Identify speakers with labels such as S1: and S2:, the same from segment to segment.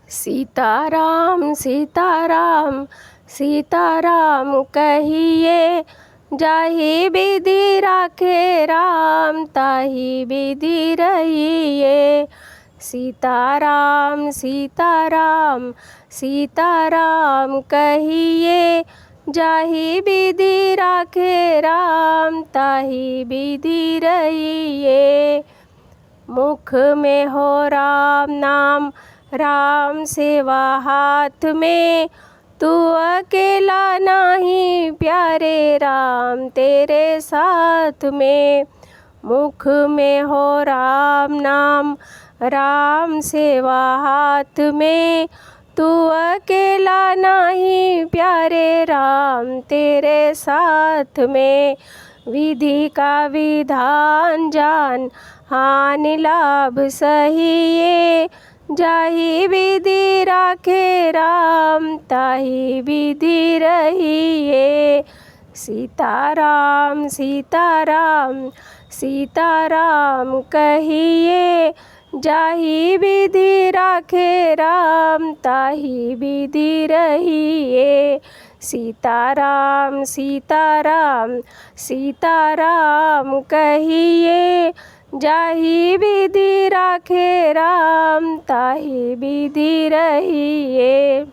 S1: सीताराम सीताराम सीताराम कहिए, जाहि विधि राखे राम ताहि विधि रहिए। सीताराम सीताराम सीताराम कहिए, जाहि विधि राखे राम ताहि विधि रहिए। मुख में हो राम नाम, राम सेवा हाथ में, तू अकेला नहीं प्यारे राम तेरे साथ में। मुख में हो राम नाम, राम सेवा हाथ में, तू अकेला नहीं प्यारे राम तेरे साथ में। विधि का विधान जान, हानि लाभ सहिए, जाहि विधि राखे राम ताहि विधि रहिए। सीताराम सीताराम सीताराम कहिए, जाहि विधि राखे राम ताहि विधि रहिए। सीताराम सीताराम सीताराम कहिए, जाहि विधि राखे राम ताहि विधि रहिए।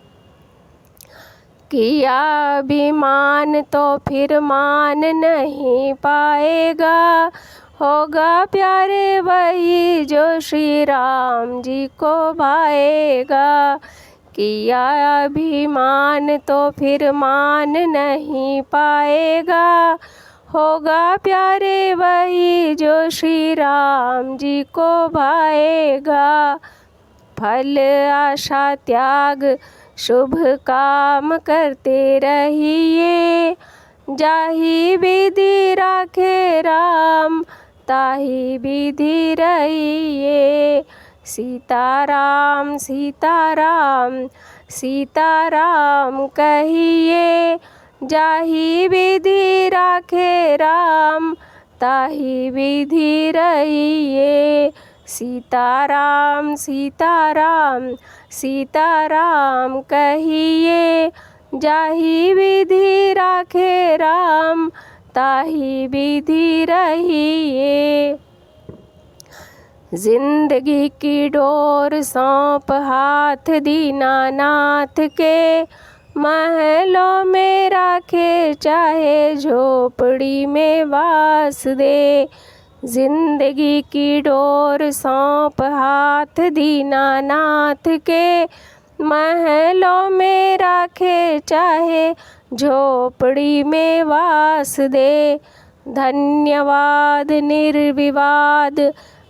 S1: किया अभिमान तो फिर मान नहीं पाएगा, होगा प्यारे वही जो श्री राम जी को भाएगा। किया अभिमान तो फिर मान नहीं पाएगा, होगा प्यारे वही जो श्री राम जी को भाएगा। फल आशा त्याग शुभ काम करते रहिए, जाहि विधि राखे राम ताहि विधि रहिए। सीताराम सीताराम सीताराम कहिए, जाहि विधि राखे राम ताहि विधि रहिए। सीताराम सीताराम सीताराम कहिए, जाहि विधि राखे राम ताहि विधि रहिए। जिंदगी की डोर सौंप हाथ दीनानाथ के, महलों में राखे चाहे झोपड़ी में वास दे। जिंदगी की डोर सौंप हाथ दीनानाथ के, महलों में राखे चाहे झोपड़ी में वास दे। धन्यवाद निर्विवाद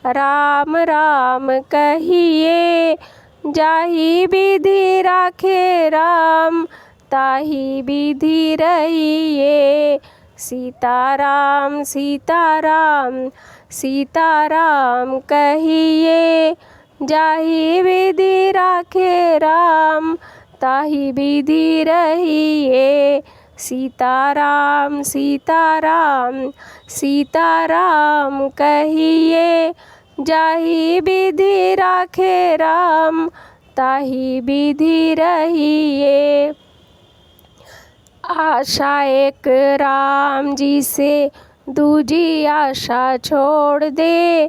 S1: राम राम कहिए, जाहि विधि राखे राम ताहि विधि रहिए। सीताराम सीताराम सीताराम कहिए, जाहि विधि राखे राम ताहि विधि रहिए। सीताराम सीताराम सीताराम कहिए, जाहि विधि राखे राम ताहि विधि रहिए। आशा एक राम जी से दूजी आशा छोड़ दे,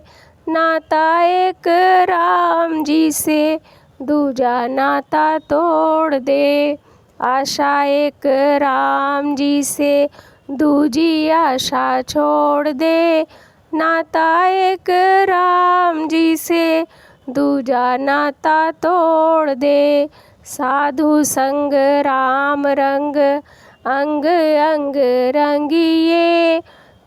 S1: नाता एक राम जी से दूजा नाता तोड़ दे। आशा एक राम जी से दूजी आशा छोड़ दे, नाता एक राम जी से दूजा नाता तोड़ दे। साधु संग राम रंग अंग अंग रंगिए,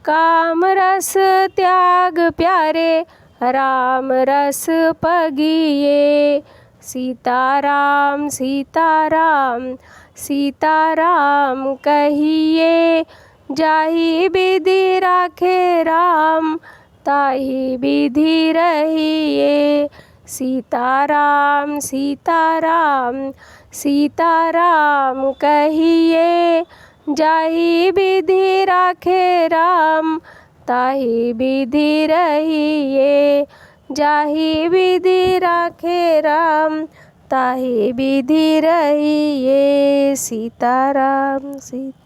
S1: काम रस त्याग प्यारे राम रस पगिए। सीताराम सीताराम सीताराम कहिए, जाहि विधि राखे राम ताहि विधि रहिए। सीताराम सीताराम सीताराम कहिए, जाहि विधि राखे राम ताहि विधि रहिए। जाहि विधि राखे राम ताहे बिधी रहिए सीताराम सीता।